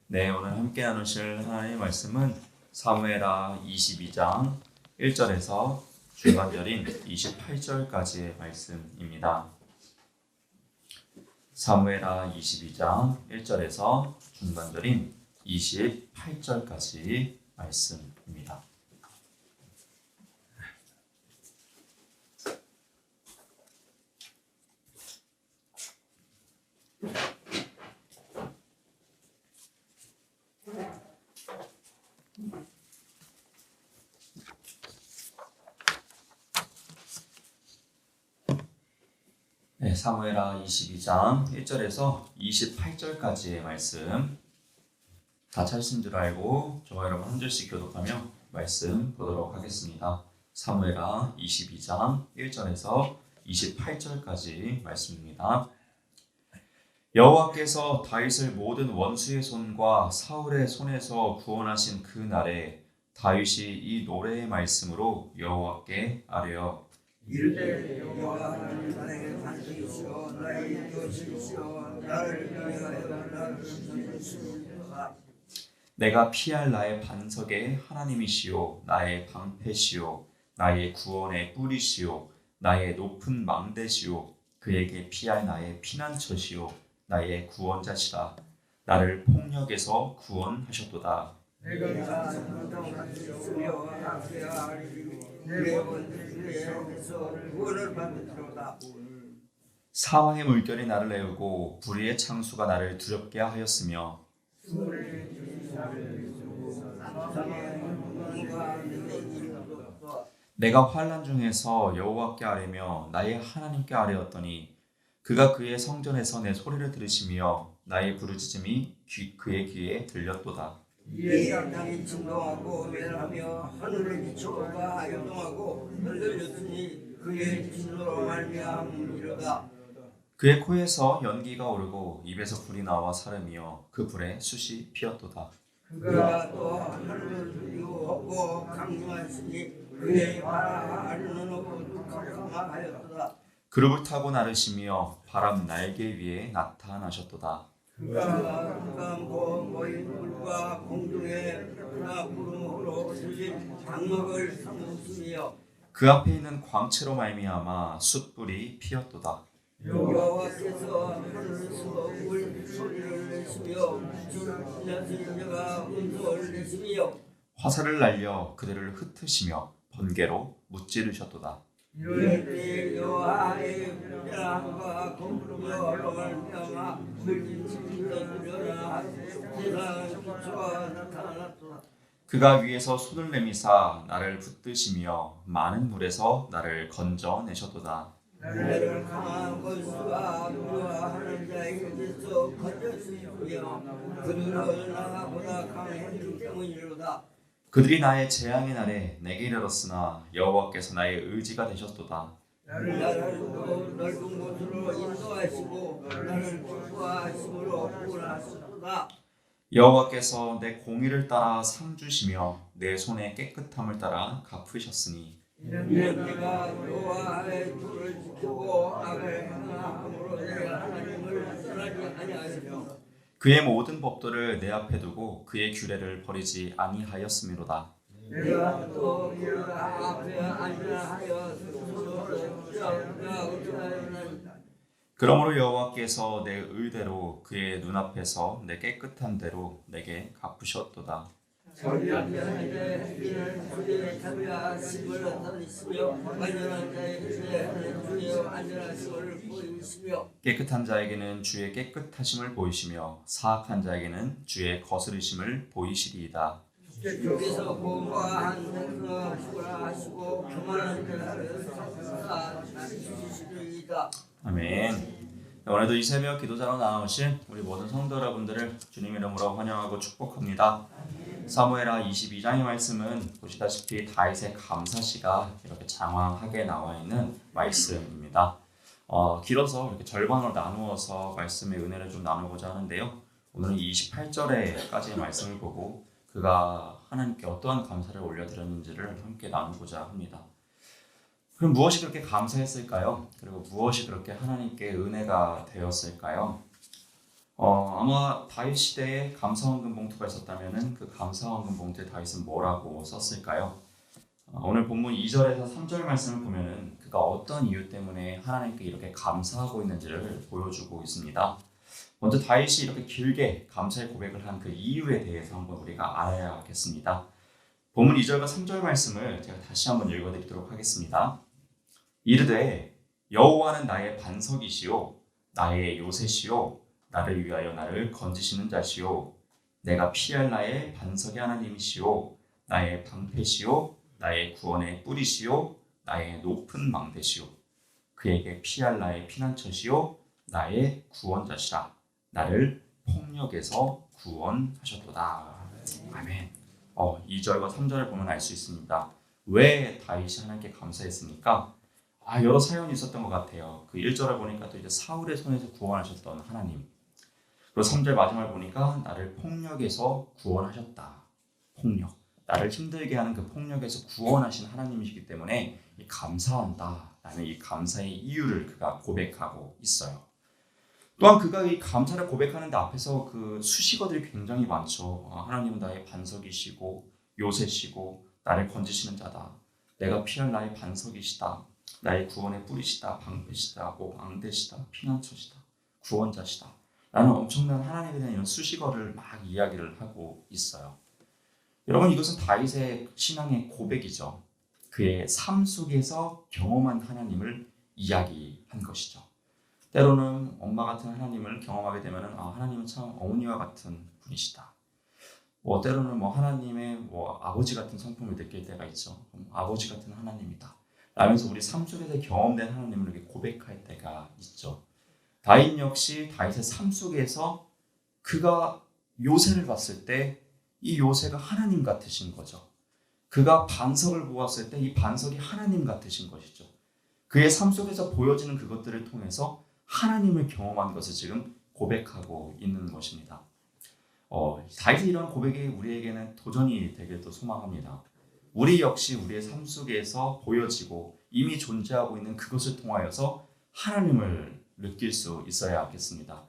네, 오늘 함께 나누실 하나님의 말씀은 사무엘하 22장 1절에서 중간절인 28절까지의 말씀입니다. 사무엘하 22장 1절에서 중간절인 28절까지 말씀입니다. 네, 사무엘하 22장 1절에서 28절까지의 말씀 다 찾으신 줄 알고 저와 여러분 한 절씩 교독하며 말씀 보도록 하겠습니다. 사무엘하 22장 1절에서 28절까지 말씀입니다. 여호와께서 다윗을 모든 원수의 손과 사울의 손에서 구원하신 그 날에 다윗이 이 노래의 말씀으로 여호와께 아뢰어 이르되 여호와 하나님 나의 반석이시오 나의 요새이시오 나를 위하여 나를 지키시옵소서. 내가 피할 나의 반석의 하나님이시오 나의 방패시오 나의 구원의 뿌리시오 나의 높은 망대시오 그에게 피할 나의 피난처시오 나의 구원자시라 나를 폭력에서 구원하셨도다. 내가 상당하시오 하나님이여 내 원수에게서 구원을 받으리로다. 사망의 물결이 나를 내우고 불의의 창수가 나를 두렵게 하였으며 내가 환난 중에서 여호와께 아뢰며 나의 하나님께 아뢰었더니 그가 그의 성전에서 내 소리를 들으시며 나의 부르짖음이 그의 귀에 들렸도다. 이에 땅이 진동하고 멸하며 하늘의 기초가 요동하고 흔들렸으니 그의 진노로 말미암으리로다. 그의 코에서 연기가 오르고 입에서 불이 나와 사르며 그 불에 숯이 피었도다. 그가 또 하늘을 두리고 강림하시니 그의 발은 강하였도다. 그룹을 타고 나르시며 바람 날개 위에 나타나셨도다. 그가 흑암고 모인 물과 공중의 구름으로 들린 장막을 삼으시며 그 앞에 있는 광채로 말미암아 숯불이 피었도다. 여호와께서 하늘에서 물 소리를 내시며 주신 자가 음성을 내시며 화살을 날려 그들을 흩으시며 번개로 무찌르셨도다. 이럴 때 여호와의 분량과 공부로 말미암아 물진 지면으려나 세상 기초가 나타났도다. 그가 위에서 손을 내미사 나를 붙드시며 많은 물에서 나를 건져내셨도다. 나를 강한 권수가 두려워하는 자에게서 건졌으며 그들은 나보다 강했기 때문이로다. 그들이 나의 재앙의 날에 내게 이르렀으나 여호와께서 나의 의지가 되셨도다. 나를 넓은 곳으로 인도하시고 나를 기뻐하심으로 구원하셨도다. 여호와께서 내 공의를 따라 상 주시며 내 손의 깨끗함을 따라 갚으셨으니 내가 여호와의 도를 지키고 악을 행함으로 내가 하나님을 떠나지 아니하였으며 그의 모든 법도를 내 앞에 두고 그의 규례를 버리지 아니하였음이로다. 내가 또 그 앞에 안전하여 스스로 그러므로 여호와께서 내 의대로 그의 눈앞에서 내 깨끗한 대로 내게 갚으셨도다. 전략자에게 이는 주의 자비하심을 나타내시며 안전한 자에게 주의 안전하심을 보이시며 깨끗한 자에게는 주의 깨끗하심을 보이시며 사악한 자에게는 주의 거스르심을 보이시리이다. 주께서 공부한 백성을 구원하시고 교만한 자를 주시리이다. 아멘. 오늘도 이 새벽 기도자로 나오신 우리 모든 성도 여러분들을 주님 이름으로 환영하고 축복합니다. 사무엘하 22장의 말씀은 보시다시피 다윗의 감사시가 이렇게 장황하게 나와 있는 말씀입니다. 길어서 이렇게 절반으로 나누어서 말씀의 은혜를 좀 나누고자 하는데요. 오늘은 28절에까지의 말씀을 보고 그가 하나님께 어떠한 감사를 올려드렸는지를 함께 나누고자 합니다. 그럼 무엇이 그렇게 감사했을까요? 그리고 무엇이 그렇게 하나님께 은혜가 되었을까요? 아마 다윗 시대에 감사헌금 봉투가 있었다면은 그 감사헌금 봉투에 다윗은 뭐라고 썼을까요? 오늘 본문 2절에서 3절 말씀을 보면은 그가 어떤 이유 때문에 하나님께 이렇게 감사하고 있는지를 보여주고 있습니다. 먼저 다윗이 이렇게 길게 감사의 고백을 한 그 이유에 대해서 한번 우리가 알아야겠습니다. 본문 2절과 3절 말씀을 제가 다시 한번 읽어드리도록 하겠습니다. 이르되 여호와는 나의 반석이시요 나의 요새시요 나를 위하여 나를 건지시는 자시요 내가 피할 나의 반석의 하나님이시요 나의 방패시요 나의 구원의 뿌리시요 나의 높은 망대시요 그에게 피할 나의 피난처시요 나의 구원자시라 나를 폭력에서 구원하셨도다. 아멘. 2절과 3절을 보면 알 수 있습니다. 왜 다윗이 하나님께 감사했습니까? 여러 사연이 있었던 것 같아요. 그 1절을 보니까 또 이제 사울의 손에서 구원하셨던 하나님. 그리고 3절 마지막을 보니까 나를 폭력에서 구원하셨다. 폭력. 나를 힘들게 하는 그 폭력에서 구원하신 하나님이시기 때문에 감사한다. 라는 이 감사의 이유를 그가 고백하고 있어요. 또한 그가 이 감사를 고백하는데 앞에서 그 수식어들이 굉장히 많죠. 하나님은 나의 반석이시고 요새시고 나를 건지시는 자다. 내가 피할 나의 반석이시다. 나의 구원의 뿌리시다. 방패시다. 앙대시다. 피난처시다. 구원자시다. 라는 엄청난 하나님에 대한 이런 수식어를 막 이야기를 하고 있어요. 여러분, 이것은 다윗의 신앙의 고백이죠. 그의 삶 속에서 경험한 하나님을 이야기한 것이죠. 때로는 엄마 같은 하나님을 경험하게 되면 하나님은 참 어머니와 같은 분이시다. 때로는 하나님의 아버지 같은 성품을 느낄 때가 있죠. 아버지 같은 하나님이다. 라면서 우리 삶 속에서 경험된 하나님을 이렇게 고백할 때가 있죠. 다윗 역시 다윗의 삶 속에서 그가 요새를 봤을 때 이 요새가 하나님 같으신 거죠. 그가 반석을 보았을 때 이 반석이 하나님 같으신 것이죠. 그의 삶 속에서 보여지는 그것들을 통해서 하나님을 경험한 것을 지금 고백하고 있는 것입니다. 다윗의 이런 고백이 우리에게는 도전이 되길 또 소망합니다. 우리 역시 우리의 삶 속에서 보여지고 이미 존재하고 있는 그것을 통하여서 하나님을 느낄 수 있어야 하겠습니다.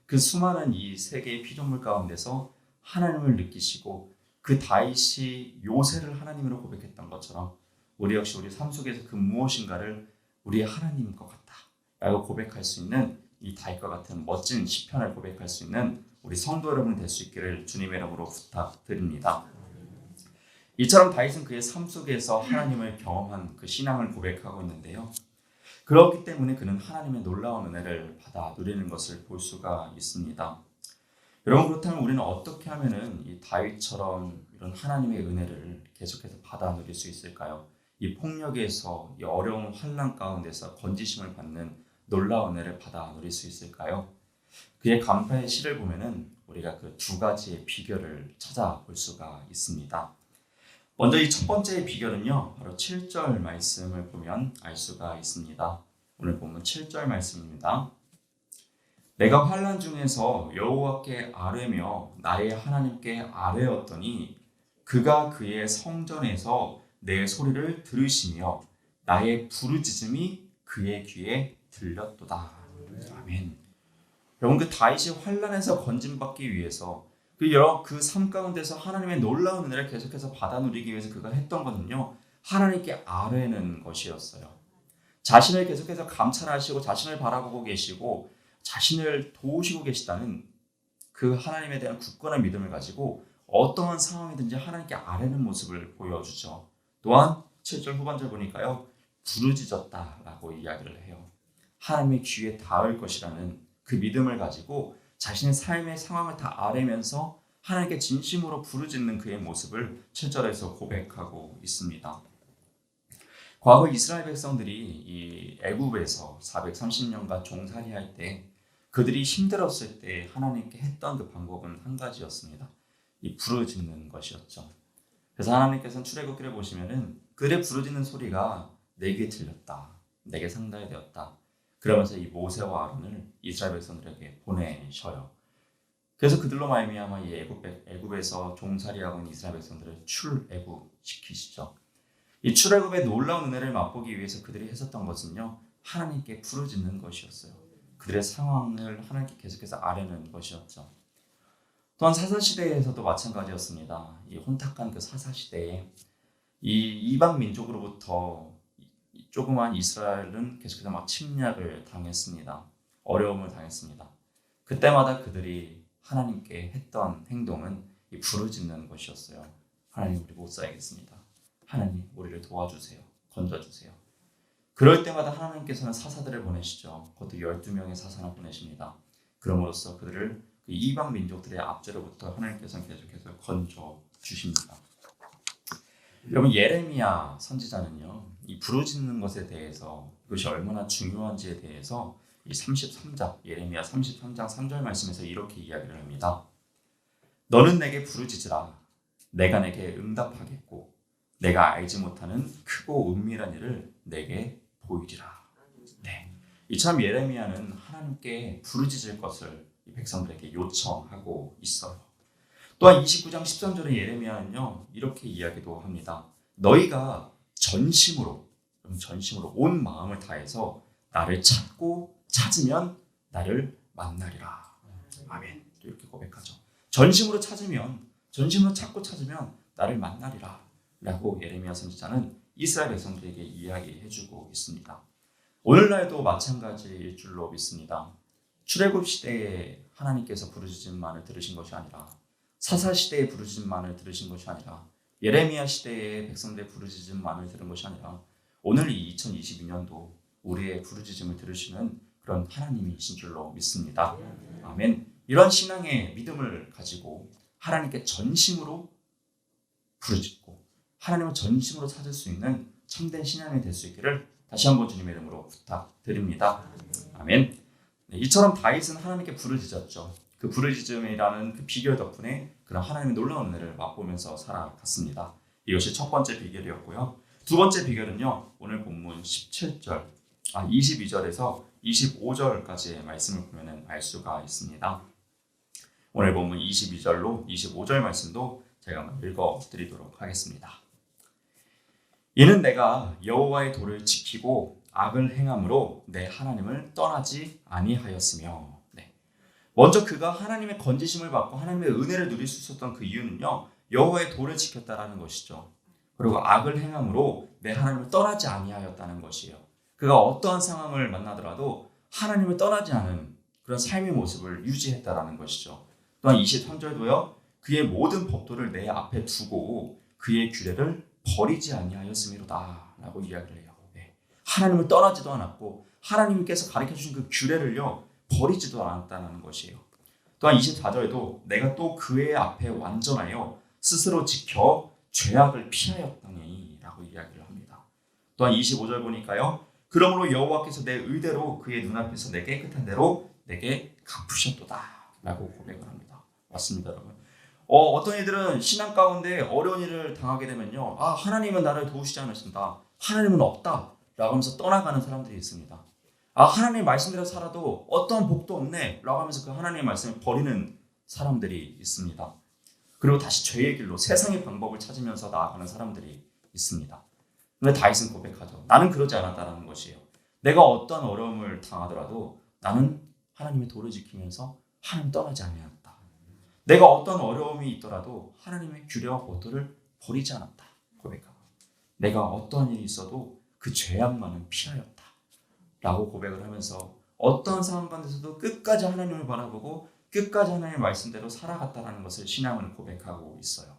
그 수많은 이 세계의 피조물 가운데서 하나님을 느끼시고 그 다윗이 요새를 하나님으로 고백했던 것처럼 우리 역시 우리 삶 속에서 그 무엇인가를 우리의 하나님인 것 같다 라고 고백할 수 있는 이 다윗과 같은 멋진 시편을 고백할 수 있는 우리 성도 여러분이 될 수 있기를 주님의 이름으로 부탁드립니다. 이처럼 다윗은 그의 삶 속에서 하나님을 경험한 그 신앙을 고백하고 있는데요. 그렇기 때문에 그는 하나님의 놀라운 은혜를 받아 누리는 것을 볼 수가 있습니다. 여러분, 그렇다면 우리는 어떻게 하면은 이 다윗처럼 이런 하나님의 은혜를 계속해서 받아 누릴 수 있을까요? 이 폭력에서 이 어려운 환난 가운데서 건지심을 받는 놀라운 은혜를 받아 누릴 수 있을까요? 그의 감사의 시를 보면은 우리가 그 두 가지의 비결을 찾아볼 수가 있습니다. 먼저 이 첫 번째의 비결은요, 바로 7절 말씀을 보면 알 수가 있습니다. 오늘 본문 7절 말씀입니다. 내가 환난 중에서 여호와께 아뢰며 나의 하나님께 아뢰었더니 그가 그의 성전에서 내 소리를 들으시며 나의 부르짖음이 그의 귀에 들렸도다. 아멘. 여러분, 그 다윗이 환난에서 건짐받기 위해서 그 삶 가운데서 하나님의 놀라운 은혜를 계속해서 받아 누리기 위해서 그가 했던 것은요, 하나님께 아뢰는 것이었어요. 자신을 계속해서 감찰하시고 자신을 바라보고 계시고 자신을 도우시고 계시다는 그 하나님에 대한 굳건한 믿음을 가지고 어떠한 상황이든지 하나님께 아뢰는 모습을 보여주죠. 또한 7절 후반절 보니까요, 부르짖었다라고 이야기를 해요. 하나님의 귀에 닿을 것이라는 그 믿음을 가지고 자신의 삶의 상황을 다 아뢰면서 하나님께 진심으로 부르짖는 그의 모습을 7절에서 고백하고 있습니다. 과거 이스라엘 백성들이 이 애굽에서 430년간 종살이할 때 그들이 힘들었을 때 하나님께 했던 그 방법은 한 가지였습니다. 이 부르짖는 것이었죠. 그래서 하나님께서는 출애굽기를 보시면은 그들의 부르짖는 소리가 내게 들렸다, 내게 상달이 되었다. 그러면서 이 모세와 아론을 이스라엘 백성들에게 보내셔요. 그래서 그들로 말미암아 이 애굽에서 종살이하고 있는 이스라엘 백성들을 출애굽시키시죠. 이 출애굽의 놀라운 은혜를 맛보기 위해서 그들이 했었던 것은요, 하나님께 부르짖는 것이었어요. 그들의 상황을 하나님께 계속해서 아뢰는 것이었죠. 또한 사사시대에서도 마찬가지였습니다. 이 혼탁한 그 사사시대에 이 이방 민족으로부터 이 조그만 이스라엘은 계속해서 막 침략을 당했습니다. 어려움을 당했습니다. 그때마다 그들이 하나님께 했던 행동은 이 부르짖는 것이었어요. 하나님, 우리 못 살겠습니다. 하나님, 우리를 도와주세요. 건져주세요. 그럴 때마다 하나님께서는 사사들을 보내시죠. 그것도 12명의 사사나 보내십니다. 그럼으로써 그들을 그 이방 민족들의 압제로부터 하나님께서는 계속해서 건져 주십니다. 여러분, 예레미야 선지자는요, 이 부르짖는 것에 대해서, 이것이 얼마나 중요한지에 대해서 이 33장, 예레미야 33장 3절 말씀에서 이렇게 이야기를 합니다. 너는 내게 부르짖으라. 내가 내게 응답하겠고 내가 알지 못하는 크고 은밀한 일을 내게 보이리라. 네, 이처럼 예레미야는 하나님께 부르짖을 것을 이 백성들에게 요청하고 있어요. 또한 29장 13절의 예레미야는요, 이렇게 이야기도 합니다. 너희가 전심으로 온 마음을 다해서 나를 찾고 찾으면 나를 만나리라. 아멘. 또 이렇게 고백하죠. 전심으로 찾고 찾으면 나를 만나리라 라고 예레미야 선지자는 이스라엘 백성들에게 이야기해주고 있습니다. 오늘날도 마찬가지일 줄로 믿습니다. 출애굽 시대에 하나님께서 부르짖음만을 들으신 것이 아니라, 사사 시대의 부르짖음만을 들으신 것이 아니라, 예레미야 시대의 백성들의 부르짖음만을 들은 것이 아니라, 오늘 이 2022년도 우리의 부르짖음을 들으시는 그런 하나님이신 줄로 믿습니다. 아멘. 이런 신앙의 믿음을 가지고 하나님께 전심으로 부르짖고 하나님을 전심으로 찾을 수 있는 참된 신앙이 될 수 있기를 다시 한번 주님의 이름으로 부탁드립니다. 아멘. 네, 이처럼 다윗은 하나님께 부르짖었죠. 그 부르짖음이라는 그 비결 덕분에 그런 하나님의 놀라운 은혜를 맛보면서 살아갔습니다. 이것이 첫 번째 비결이었고요. 두 번째 비결은요, 오늘 본문 22절에서 25절까지의 말씀을 보면 알 수가 있습니다. 오늘 본문 22절로 25절 말씀도 제가 한번 읽어드리도록 하겠습니다. 이는 내가 여호와의 도를 지키고 악을 행함으로 내 하나님을 떠나지 아니하였으며. 네. 먼저 그가 하나님의 건지심을 받고 하나님의 은혜를 누릴 수 있었던 그 이유는요, 여호와의 도를 지켰다라는 것이죠. 그리고 악을 행함으로 내 하나님을 떠나지 아니하였다는 것이에요. 그가 어떠한 상황을 만나더라도 하나님을 떠나지 않은 그런 삶의 모습을 유지했다라는 것이죠. 또한 23절도요. 그의 모든 법도를 내 앞에 두고 그의 규례를 버리지 아니하였음이로다 라고 이야기를 해요. 네. 하나님을 떠나지도 않았고 하나님께서 가르쳐주신 그 규례를요, 버리지도 않았다는 것이에요. 또한 24절에도 내가 또 그의 앞에 완전하여 스스로 지켜 죄악을 피하였더니 라고 이야기를 합니다. 또한 25절 보니까요, 그러므로 여호와께서 내 의대로 그의 눈앞에서 내 깨끗한 대로 내게 갚으셨도다 라고 고백을 합니다. 맞습니다, 여러분. 어떤 이들은 신앙 가운데 어려운 일을 당하게 되면요, 하나님은 나를 도우시지 않으신다, 하나님은 없다 라고 하면서 떠나가는 사람들이 있습니다. 하나님의 말씀대로 살아도 어떠한 복도 없네 라고 하면서 그 하나님의 말씀을 버리는 사람들이 있습니다. 그리고 다시 죄의 길로 세상의 방법을 찾으면서 나아가는 사람들이 있습니다. 그런데 다윗은 고백하죠. 나는 그러지 않았다는 것이에요. 내가 어떤 어려움을 당하더라도 나는 하나님의 도를 지키면서 하나님 떠나지 않았다. 내가 어떤 어려움이 있더라도 하나님의 규례와 법도를 버리지 않았다. 고백하고 내가 어떠한 일이 있어도 그 죄악만은 피하였다 라고 고백을 하면서 어떠한 상황 가운데서도 끝까지 하나님을 바라보고 끝까지 하나님의 말씀대로 살아갔다는 것을 신앙을 고백하고 있어요.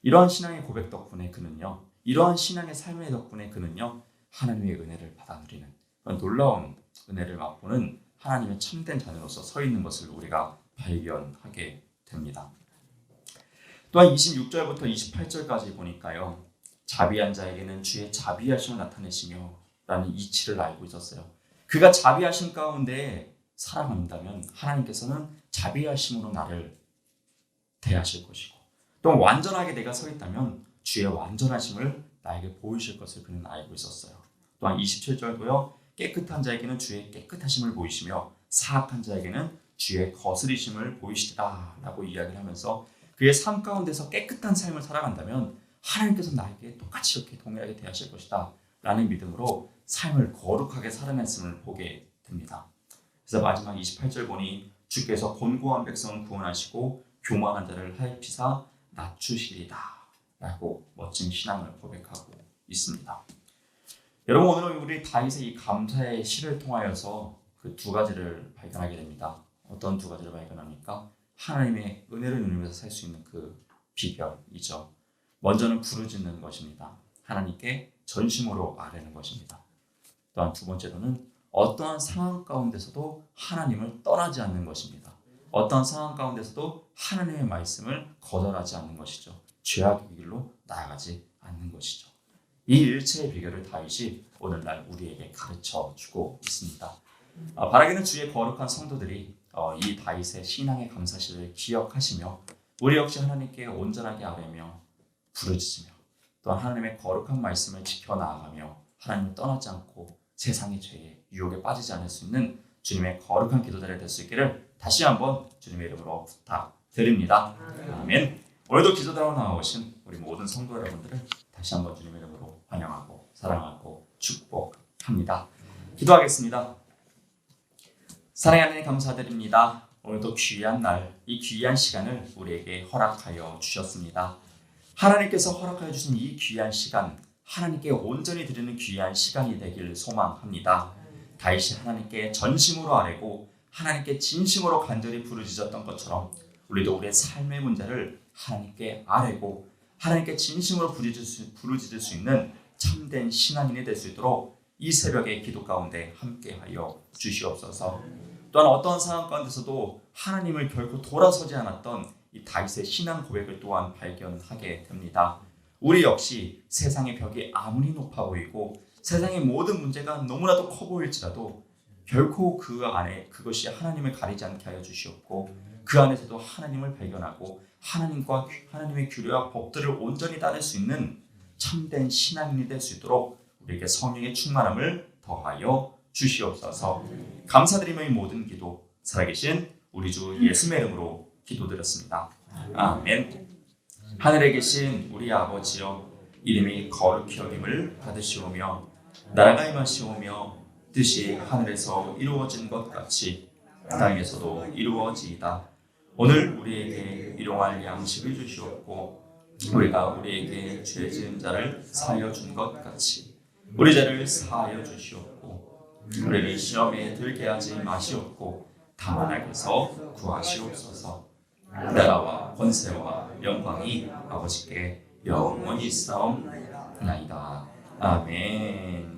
이러한 신앙의 고백 덕분에 그는요, 이러한 신앙의 삶의 덕분에 그는요, 하나님의 은혜를 받아 누리는 그런 놀라운 은혜를 맛보는 하나님의 참된 자녀로서 서 있는 것을 우리가 발견하게 됩니다. 또한 26절부터 28절까지 보니까요, 자비한 자에게는 주의 자비하심을 나타내시며 라는 이치를 알고 있었어요. 그가 자비하심 가운데 살아간다면 하나님께서는 자비하심으로 나를 대하실 것이고, 또 완전하게 내가 서 있다면 주의 완전하심을 나에게 보이실 것을 그는 알고 있었어요. 또한 27절도요, 깨끗한 자에게는 주의 깨끗하심을 보이시며 사악한 자에게는 주의 거스리심을 보이시리라 라고 이야기를 하면서 그의 삶 가운데서 깨끗한 삶을 살아간다면 하나님께서 나에게 똑같이 이렇게 동일하게 대하실 것이다 라는 믿음으로 삶을 거룩하게 살아냈음을 보게 됩니다. 그래서 마지막 28절 보니 주께서 곤고한 백성을 구원하시고 교만한 자를 하입히사 낮추시리다 라고 멋진 신앙을 고백하고 있습니다. 여러분, 오늘은 우리 다윗의 이 감사의 시를 통하여서 그 두 가지를 발견하게 됩니다. 어떤 두 가지를 발견합니까? 하나님의 은혜를 누리면서 살 수 있는 그 비결이죠. 먼저는 부르짖는 것입니다. 하나님께 전심으로 아뢰는 것입니다. 또한 두 번째로는 어떠한 상황 가운데서도 하나님을 떠나지 않는 것입니다. 어떠한 상황 가운데서도 하나님의 말씀을 거절하지 않는 것이죠. 죄악의 길로 나아가지 않는 것이죠. 이 일체의 비결을 다윗이 오늘날 우리에게 가르쳐 주고 있습니다. 바라기는 주의 거룩한 성도들이 이 다윗의 신앙의 감사시를 기억하시며 우리 역시 하나님께 온전하게 아뢰며 부르짖으며 또한 하나님의 거룩한 말씀을 지켜나가며 하나님을 떠나지 않고 세상의 죄에 유혹에 빠지지 않을 수 있는 주님의 거룩한 기도자를 될 수 있기를 다시 한번 주님의 이름으로 부탁드립니다. 아멘. 오늘도 기도드라고 나오신 우리 모든 성도 여러분들을 다시 한번 주님의 이름으로 환영하고 사랑하고 축복합니다. 기도하겠습니다. 사랑하는 하나님 감사드립니다. 오늘도 귀한 날, 이 귀한 시간을 우리에게 허락하여 주셨습니다. 하나님께서 허락하여 주신 이 귀한 시간, 하나님께 온전히 드리는 귀한 시간이 되길 소망합니다. 다윗이 하나님께 전심으로 아뢰고 하나님께 진심으로 간절히 부르짖었던 것처럼 우리도 우리의 삶의 문제를 하나님께 아뢰고 하나님께 진심으로 부르짖을 수 있는 참된 신앙인이 될 수 있도록 이 새벽의 기도 가운데 함께하여 주시옵소서. 또한 어떤 상황 가운데서도 하나님을 결코 돌아서지 않았던 이 다윗의 신앙 고백을 또한 발견하게 됩니다. 우리 역시 세상의 벽이 아무리 높아 보이고 세상의 모든 문제가 너무나도 커 보일지라도 결코 그 안에 그것이 하나님을 가리지 않게 하여 주시옵고 그 안에서도 하나님을 발견하고 하나님과 하나님의 규례와 법들을 온전히 따를 수 있는 참된 신앙인이 될 수 있도록 우리에게 성령의 충만함을 더하여 주시옵소서. 감사드리며 이 모든 기도 살아계신 우리 주 예수의 이름으로 기도드렸습니다. 아멘. 하늘에 계신 우리 아버지여, 이름이 거룩히 여김을 받으시오며 나라가 임하시오며 뜻이 하늘에서 이루어진 것 같이 땅에서도 이루어지이다. 오늘 우리에게 일용할 양식을 주시옵고 우리가 우리에게 죄 지은 자를 사하여 준 것 같이 우리 죄를 사하여 주시옵고 우리를 시험에 들게 하지 마시옵고 다만 악에서 구하시옵소서. 나라와 권세와 영광이 아버지께 영원히 있사옵나이다. 아멘.